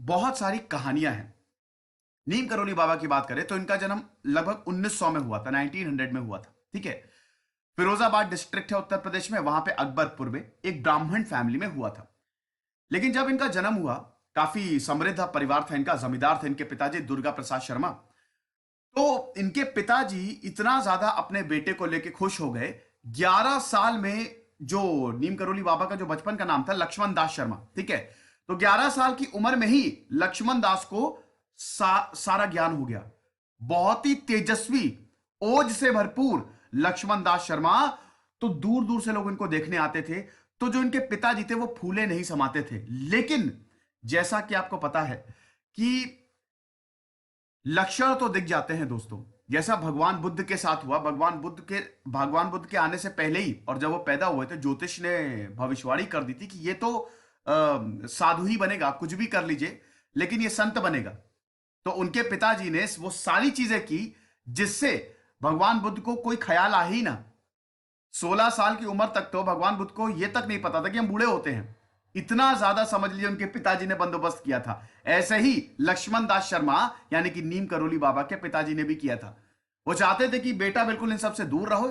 बहुत सारी कहानियां हैं। नीम करोली बाबा की बात करें तो इनका जन्म लगभग 1900 में हुआ था, 1900 में हुआ था। ठीक है। फिरोजाबाद डिस्ट्रिक्ट है उत्तर प्रदेश में, वहां पे अकबरपुर में एक ब्राह्मण फैमिली में हुआ था। लेकिन जब इनका जन्म हुआ, काफी समृद्ध परिवार था इनका, जमींदार थे इनके पिताजी दुर्गा प्रसाद शर्मा। तो इनके पिताजी इतना ज्यादा अपने बेटे को लेके खुश हो गए। 11 साल में जो नीम करोली बाबा का जो बचपन का नाम था लक्ष्मण दास शर्मा, ठीक है। तो 11 साल की उम्र में ही लक्ष्मण दास को सारा ज्ञान हो गया। बहुत ही तेजस्वी, ओज से भरपूर लक्ष्मण दास शर्मा। तो दूर दूर से लोग इनको देखने आते थे। तो जो इनके पिताजी थे वो फूले नहीं समाते थे। लेकिन जैसा कि आपको पता है कि लक्षण तो दिख जाते हैं दोस्तों, जैसा भगवान बुद्ध के साथ हुआ। भगवान बुद्ध के आने से पहले ही, और जब वो पैदा हुए थे, ज्योतिष ने भविष्यवाणी कर दी थी कि ये तो साधु ही बनेगा, कुछ भी कर लीजिए, लेकिन ये संत बनेगा। तो उनके पिताजी ने वो सारी चीजें की जिससे भगवान बुद्ध को कोई ख्याल आ ही ना। 16 साल की उम्र तक तो भगवान बुद्ध को यह तक नहीं पता था कि हम बूढ़े होते हैं। इतना ज्यादा समझ लीजिए उनके पिताजी ने बंदोबस्त किया था। ऐसे ही लक्ष्मण दास शर्मा यानी कि नीम करोली बाबा के पिताजी ने भी किया था। वो चाहते थे कि बेटा बिल्कुल इन सबसे दूर रहो,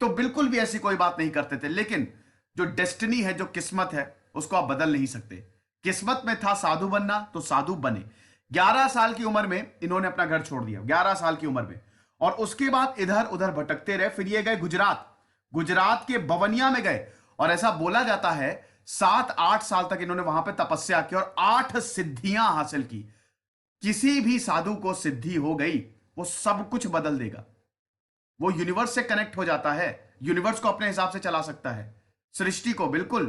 तो बिल्कुल भी ऐसी कोई बात नहीं करते थे। लेकिन जो डेस्टिनी है, जो किस्मत है, उसको आप बदल नहीं सकते। किस्मत में था साधु बनना तो साधु बने। 11 साल की उम्र में इन्होंने अपना घर छोड़ दिया, 11 साल की उम्र में। और उसके बाद इधर उधर भटकते रहे। फिर ये गए गुजरात, गुजरात के बवनिया में गए। और ऐसा बोला जाता है 7-8 साल तक इन्होंने वहां पे तपस्या की और 8 सिद्धियां हासिल की। किसी भी साधु को सिद्धि हो गई, वो सब कुछ बदल देगा। वो यूनिवर्स से कनेक्ट हो जाता है, यूनिवर्स को अपने हिसाब से चला सकता है, सृष्टि को, बिल्कुल,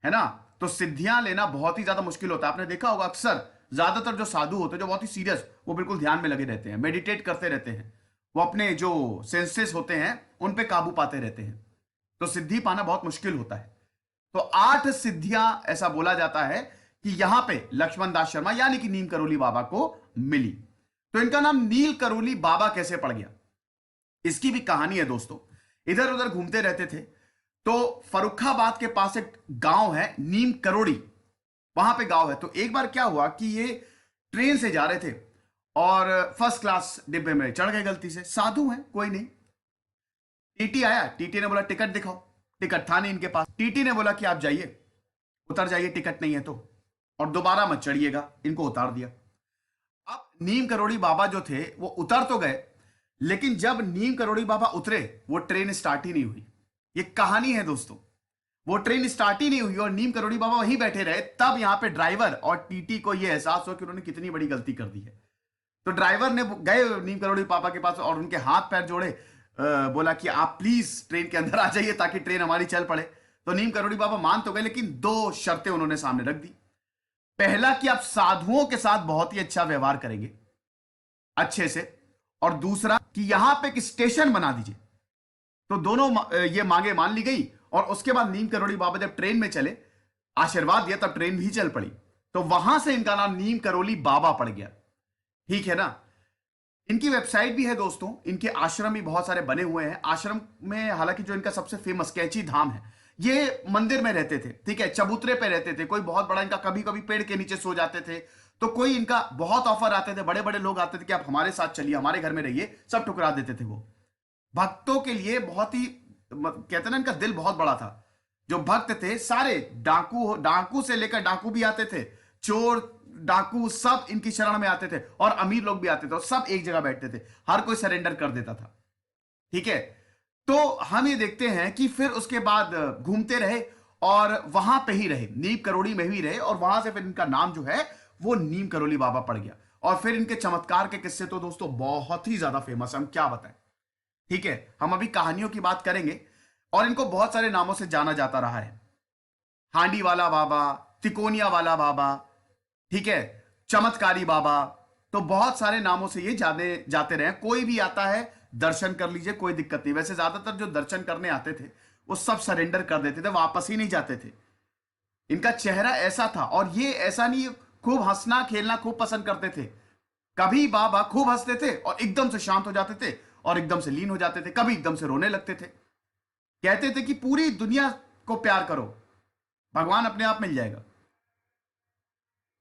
है ना। तो सिद्धियां लेना बहुत ही ज्यादा मुश्किल होता है। आपने देखा होगा अक्सर ज्यादातर जो साधु होते हैं, जो बहुत ही सीरियस, वो बिल्कुल ध्यान में लगे रहते हैं, मेडिटेट करते रहते हैं। वो अपने जो सेंसेस होते हैं उन पे काबू पाते रहते हैं। तो सिद्धि पाना बहुत मुश्किल होता है। तो 8 सिद्धियां ऐसा बोला जाता है कि यहां पे लक्ष्मण दास शर्मा यानी कि नीम करोली बाबा को मिली। तो इनका नाम नील करोली बाबा कैसे पड़ गया, इसकी भी कहानी है दोस्तों। इधर उधर घूमते रहते थे। तो फर्रुखाबाद के पास एक गांव है नीम करोड़ी, वहां पे गांव है। तो एक बार क्या हुआ कि ये ट्रेन से जा रहे थे और फर्स्ट क्लास डिब्बे में चढ़ गए गलती से। साधु हैं, कोई नहीं। टीटी आया, टीटी ने बोला टिकट दिखाओ। टिकट था नहीं इनके पास। टीटी ने बोला कि आप जाइए, उतर जाइए, टिकट नहीं है तो, और दोबारा मत चढ़िएगा। इनको उतार दिया। अब नीम करोड़ी बाबा जो थे वो उतर तो गए, लेकिन जब नीम करोड़ी बाबा उतरे वो ट्रेन स्टार्ट ही नहीं हुई। ये कहानी है दोस्तों। वो ट्रेन स्टार्ट ही नहीं हुई और नीम करोड़ी बाबा वहीं बैठे रहे। तब यहां पे ड्राइवर और टीटी को यह एहसास हुआ कि उन्होंने कितनी बड़ी गलती कर दी है। तो ड्राइवर ने गए नीम करोड़ी पापा के पास और उनके हाथ पैर जोड़े, बोला कि आप प्लीज ट्रेन के अंदर आ जाइए ताकि ट्रेन हमारी चल पड़े। तो नीम करोड़ी बाबा मान तो गए, लेकिन 2 शर्तें उन्होंने सामने रख दी। पहला कि आप साधुओं के साथ बहुत ही अच्छा व्यवहार करेंगे, अच्छे से, और दूसरा कि यहां पे एक स्टेशन बना दीजिए। तो दोनों ये मांगे मान ली गई। और उसके बाद नीम करोड़ी बाबा जब ट्रेन में चले, आशीर्वाद दिया, तब ट्रेन भी चल पड़ी। तो वहां से इनका नाम नीम करोली बाबा पड़ गया। ठीक है ना। इनकी वेबसाइट भी है दोस्तों। इनके आश्रम भी बहुत सारे बने हुए हैं। आश्रम में हालांकि जो इनका सबसे फेमस कैची धाम है, ये मंदिर में रहते थे, ठीक है, चबूतरे पे रहते थे। कोई बहुत बड़ा इनका, कभी कभी पेड़ के नीचे सो जाते थे। तो कोई इनका बहुत ऑफर आते थे, बड़े बड़े लोग आते थे कि आप हमारे साथ चलिए, हमारे घर में रहिए, सब ठुकरा देते थे वो। भक्तों के लिए बहुत ही, कहते हैं ना, इनका दिल बहुत बड़ा था। जो भक्त थे सारे, डाकू से लेकर, डाकू भी आते थे, चोर डाकू सब इनकी शरण में आते थे, और अमीर लोग भी आते थे, और सब एक जगह बैठते थे। हर कोई सरेंडर कर देता था। ठीक है। तो हम ये देखते हैं कि फिर उसके बाद घूमते रहे और वहां पे ही रहे, नीम करोड़ी में ही रहे, और वहां से फिर इनका नाम जो है वो नीम करोली बाबा पड़ गया। और फिर इनके चमत्कार के किस्से तो दोस्तों बहुत ही ज्यादा फेमस है, हम क्या बताएं। ठीक है, हम अभी कहानियों की बात करेंगे। और इनको बहुत सारे नामों से जाना जाता रहा है। हांडी वाला बाबा, तिकोनिया वाला बाबा, ठीक है, चमत्कारी बाबा। तो बहुत सारे नामों से ये जाने जाते रहे। कोई भी आता है दर्शन कर लीजिए, कोई दिक्कत नहीं। वैसे ज्यादातर जो दर्शन करने आते थे वो सब सरेंडर कर देते थे, वापस ही नहीं जाते थे। इनका चेहरा ऐसा था, और ये ऐसा नहीं, खूब हंसना खेलना खूब पसंद करते थे। कभी बाबा खूब हंसते थे और एकदम से शांत हो जाते थे, और एकदम से लीन हो जाते थे, कभी एकदम से रोने लगते थे। कहते थे कि पूरी दुनिया को प्यार करो, भगवान अपने आप मिल जाएगा।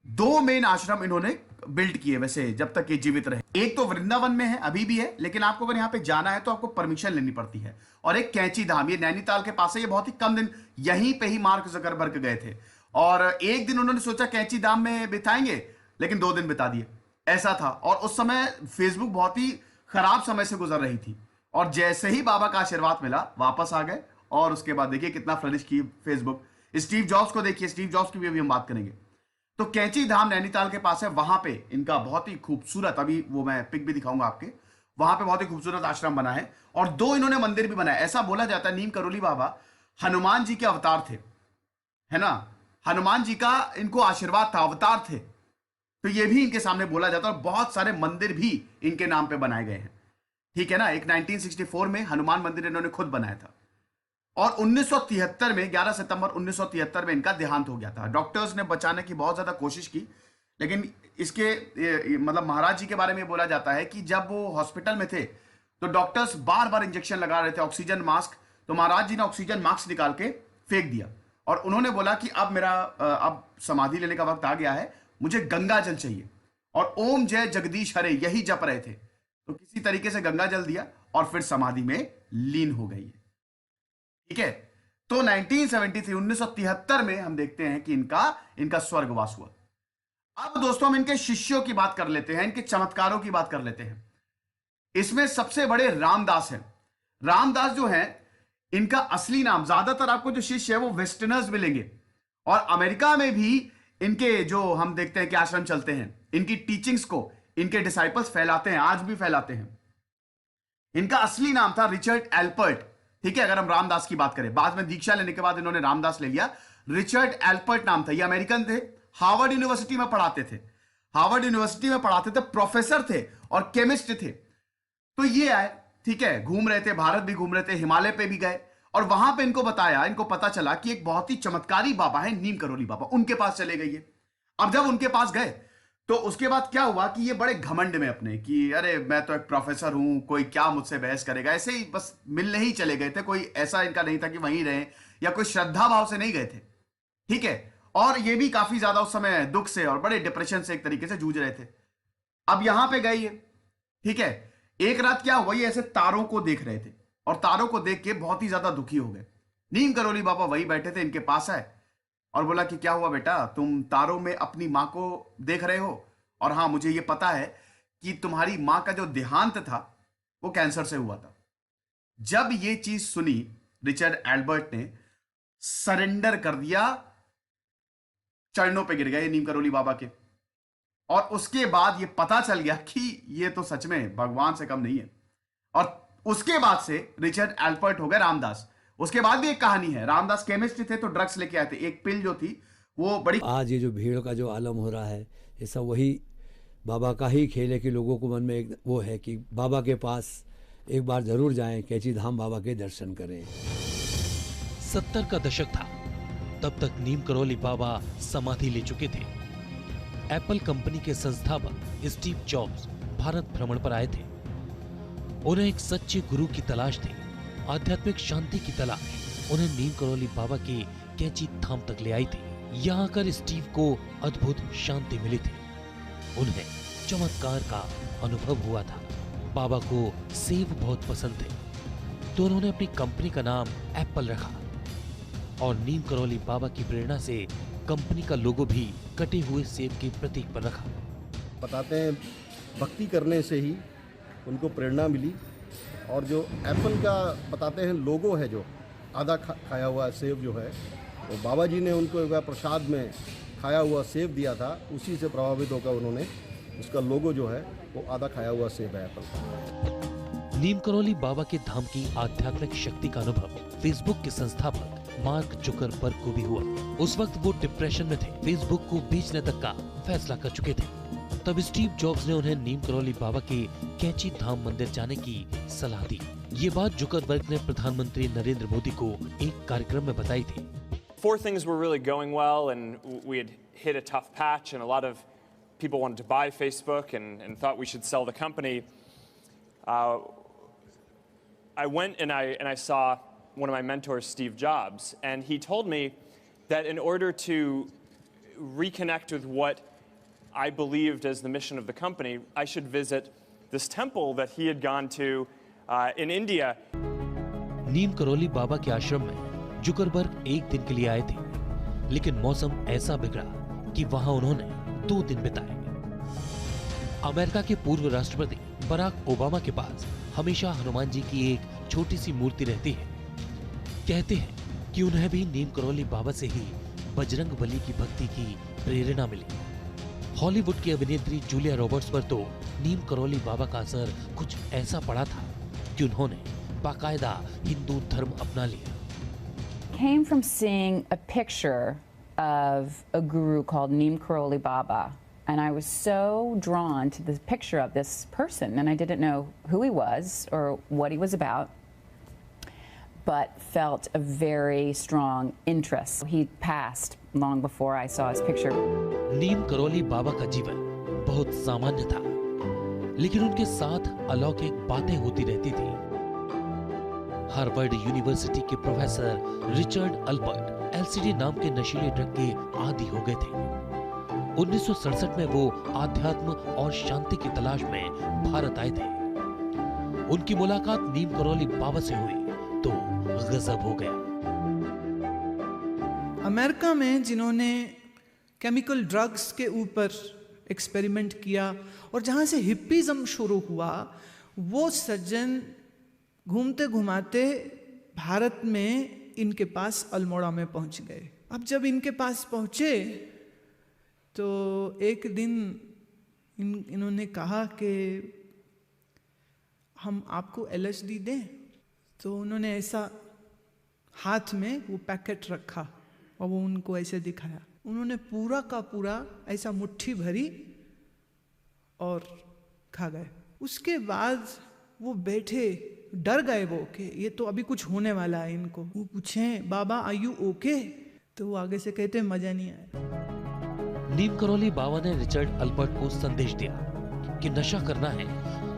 दो मेन आश्रम इन्होंने बिल्ड किए वैसे जब तक ये जीवित रहे। एक तो वृंदावन में है, अभी भी है, लेकिन आपको अगर यहाँ पे जाना है तो आपको परमिशन लेनी पड़ती है। और एक कैंची धाम, ये नैनीताल के पास है, ये बहुत ही कम दिन यहीं पे ही मार्क जकरबर्ग गए थे। और एक दिन उन्होंने सोचा कैंची धाम में बिताएंगे, लेकिन 2 दिन बिता दिए, ऐसा था। और उस समय फेसबुक बहुत ही खराब समय से गुजर रही थी, और जैसे ही बाबा का आशीर्वाद मिला वापस आ गए। और उसके बाद देखिए कितना फ्लरिश की फेसबुक। स्टीव जॉब्स को देखिए, स्टीव जॉब्स की भी अभी हम बात करेंगे। तो कैंची धाम नैनीताल के पास है, वहां पे इनका बहुत ही खूबसूरत, अभी वो मैं पिक भी दिखाऊंगा आपके, वहां पे बहुत ही खूबसूरत आश्रम बना है। और 2 इन्होंने मंदिर भी बनाए। ऐसा बोला जाता है नीम करोली बाबा हनुमान जी के अवतार थे, है ना, हनुमान जी का इनको आशीर्वाद था, अवतार थे। तो ये भी इनके सामने बोला जाता है, और बहुत सारे मंदिर भी इनके नाम पे बनाए गए हैं, ठीक है ना। एक 1964 में हनुमान मंदिर इन्होंने खुद बनाया था। और 1973 में 11 सितंबर 1973 में इनका देहांत हो गया था। डॉक्टर्स ने बचाने की बहुत ज्यादा कोशिश की, लेकिन इसके मतलब महाराज जी के बारे में बोला जाता है कि जब वो हॉस्पिटल में थे तो डॉक्टर्स बार बार इंजेक्शन लगा रहे थे, ऑक्सीजन मास्क। तो महाराज जी ने ऑक्सीजन मास्क निकाल के फेंक दिया, और उन्होंने बोला कि अब मेरा अब समाधि लेने का वक्त आ गया है, मुझे गंगा जल चाहिए। और ओम जय जगदीश हरे यही जप रहे थे। तो किसी तरीके से गंगा जल दिया और फिर समाधि में लीन हो गई है, ठीक है। तो 1973 में हम देखते हैं कि इनका स्वर्गवास हुआ। अब दोस्तों हम इनके शिष्यों की बात कर लेते हैं, इनके चमत्कारों की बात कर लेते हैं। इसमें सबसे बड़े रामदास हैं। रामदास जो हैं, इनका असली नाम, ज्यादातर आपको जो शिष्य है वो वेस्टर्नर्स मिलेंगे, और अमेरिका में भी इनके जो हम देखते हैं कि आश्रम चलते हैं, इनकी टीचिंग्स को इनके डिसाइपल्स फैलाते हैं, आज भी फैलाते हैं। इनका असली नाम था रिचर्ड एल्पर्ट, ठीक है। अगर हम रामदास की बात करें, बाद में दीक्षा लेने के बाद इन्होंने रामदास ले लिया। रिचर्ड एल्पर्ट नाम था, ये अमेरिकन थे, हार्वर्ड यूनिवर्सिटी में पढ़ाते थे, हार्वर्ड यूनिवर्सिटी में पढ़ाते थे, प्रोफेसर थे और केमिस्ट थे। तो ये आए, ठीक है, घूम रहे थे, भारत भी घूम रहे थे, हिमालय पे भी गए, और वहां पे इनको बताया, इनको पता चला कि एक बहुत ही चमत्कारी बाबा है नीम करोली बाबा, उनके पास चले गए। अब जब उनके पास गए तो उसके बाद क्या हुआ कि ये बड़े घमंड में अपने कि अरे मैं तो एक प्रोफेसर हूं, कोई क्या मुझसे बहस करेगा, ऐसे ही बस मिलने ही चले गए थे। कोई ऐसा इनका नहीं था कि वहीं रहे, या कोई श्रद्धा भाव से नहीं गए थे, ठीक है। और ये भी काफी ज्यादा उस समय दुख से और बड़े डिप्रेशन से एक तरीके से जूझ रहे थे। अब यहां पे गए ये, ठीक है। एक रात क्या हुआ, ये ऐसे तारों को देख रहे थे, और तारों को देख के बहुत ही ज्यादा दुखी हो गए। नीम करोली बाबा वही बैठे थे, इनके पास आए और बोला कि क्या हुआ बेटा, तुम तारों में अपनी मां को देख रहे हो, और हाँ मुझे ये पता है कि तुम्हारी मां का जो देहांत था वो कैंसर से हुआ था। जब ये चीज सुनी, रिचर्ड एल्बर्ट ने सरेंडर कर दिया, चरणों पे गिर गए नीम करोली बाबा के। और उसके बाद ये पता चल गया कि ये तो सच में भगवान से कम नहीं है। और उसके बाद से रिचर्ड एल्बर्ट हो गए रामदास। उसके बाद भी एक कहानी है, रामदास केमिस्ट थे तो ड्रग्स लेके आए थे, एक पिल जो थी वो बड़ी। आज ये जो भीड़ का जो आलम हो रहा है, ये सब वही बाबा का ही खेल है कि लोगों को मन में एक वो है कि बाबा के पास एक बार जरूर जाएं, कैंची धाम बाबा के दर्शन करें। 70 का दशक था, तब तक नीम करोली बाबा समाधि ले चुके थे। एप्पल कंपनी के संस्थापक स्टीव जॉब्स भारत भ्रमण पर आए थे। उन्हें एक सच्चे गुरु की तलाश थी, आध्यात्मिक शांति की तलाश उन्हें नीम करोली बाबा के कैंची धाम तक ले आई थी। यहाँ आकर स्टीव को अद्भुत शांति मिली थी, उन्हें चमत्कार का अनुभव हुआ था। बाबा को सेब बहुत पसंद थे, तो उन्होंने अपनी कंपनी का नाम एप्पल रखा, और नीम करोली बाबा की प्रेरणा से कंपनी का लोगो भी कटे हुए सेब के प्रतीक पर रखा। बताते हैं भक्ति करने से ही उनको प्रेरणा मिली, और जो एप्पल का बताते हैं लोगो है, जो आधा खाया हुआ सेब जो है, वो बाबा जी ने उनको एक बार प्रसाद में खाया हुआ सेब दिया था, उसी से प्रभावित होकर उन्होंने उसका लोगो जो है वो आधा खाया हुआ सेब है एप्पल का। नीम करोली बाबा के धाम की आध्यात्मिक शक्ति का अनुभव फेसबुक के संस्थापक मार्क जुकरबर्ग को भी हुआ। उस वक्त वो डिप्रेशन में थे, फेसबुक को बेचने तक का फैसला कर चुके थे। तब स्टीव जॉब्स ने उन्हें नीम करोली बाबा के कैंची धाम मंदिर जाने की सलाह दी। ये बात जुकरबर्ग ने प्रधानमंत्री नरेंद्र मोदी को एक कार्यक्रम में बताई थी। Before things were really going well and we had hit a tough patch and a lot of people wanted to buy Facebook and thought we should sell the company, I went and I saw one of my mentors, Steve Jobs, and he told me that in order to reconnect with what I believed, as the mission of the company, I should visit this temple that he had gone to in India. Neem Karoli Baba के आश्रम में Zuckerberg एक दिन के लिए आए थे, लेकिन मौसम ऐसा बिगड़ा कि वहां उन्होंने 2 दिन बिताए। अमेरिका के पूर्व राष्ट्रपति बराक ओबामा के पास हमेशा हनुमान जी की एक छोटी सी मूर्ति रहती है। कहते हैं कि उन्हें भी नीम करोली बाबा से ही बजरंग बली की भक्ति की प्रेरणा मिली। हॉलीवुड की अभिनेत्री जूलिया रॉबर्ट्स पर तो नीम करोली बाबा का असर कुछ ऐसा पड़ा था कि उन्होंने बाकायदा हिंदू धर्म अपना लिया। Came from seeing a picture of a guru called Neem Karoli Baba, and I was so drawn to the picture of this person, and I didn't know who he was or what he was about, but felt a very strong interest. He passed long before I saw his picture. Neem Karoli Baba का जीवन बहुत सामान्य था, लेकिन उनके साथ अलौकिक बातें होती रहती थी। हार्वर्ड यूनिवर्सिटी के प्रोफेसर रिचर्ड अल्बर्ट एलसीडी नाम के नशीले ड्रग के आदी हो गए थे। 1967 में वो आध्यात्म और शांति की तलाश में भारत आए थे। उनकी मुलाकात नीम करोली बाबा से हुई तो गजब हो गया। अमेरिका में जिन्होंने केमिकल ड्रग्स के ऊपर एक्सपेरिमेंट किया और जहाँ से हिप्पीज़म शुरू हुआ, वो सज्जन घूमते घुमाते भारत में इनके पास अल्मोड़ा में पहुँच गए। अब जब इनके पास पहुँचे तो एक दिन इन्होंने कहा कि हम आपको LSD दें। तो उन्होंने ऐसा हाथ में वो पैकेट रखा और वो उनको ऐसे दिखाया। उन्होंने पूरा का पूरा ऐसा मुट्ठी भरी और खा गए। उसके बाद वो बैठे, डर गए वो कि ये तो अभी कुछ होने वाला है इनको। वो पूछें बाबा आर यू ओके? तो वो आगे से कहते मजा नहीं आया। नीम करोली बाबा ने रिचर्ड अल्बर्ट को संदेश दिया कि नशा करना है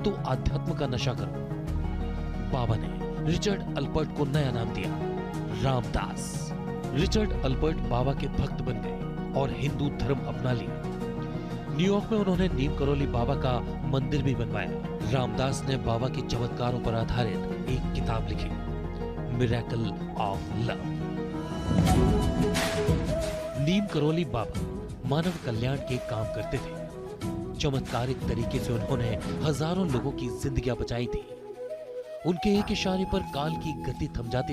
तो आध्यात्म का नशा करो। बाबा ने रिचर्ड अल्बर्ट को नया नाम दिया, रामदास। रिचर्ड अल्बर्ट बाबा के भक्त बन गए और हिंदू धर्म अपना लिया। न्यूयॉर्क में उन्होंने नीम करोली बाबा का मंदिर भी बनवाया। रामदास ने बाबा के चमत्कारों पर आधारित एक किताब लिखी, miracle of love. Neem Karoli Baba मानव कल्याण के काम करते थे। चमत्कारिक तरीके से उन्होंने हजारों लोगों की जिंदगियां बचाई थी। उनके एक इशारे पर काल की गति थम जाती थी।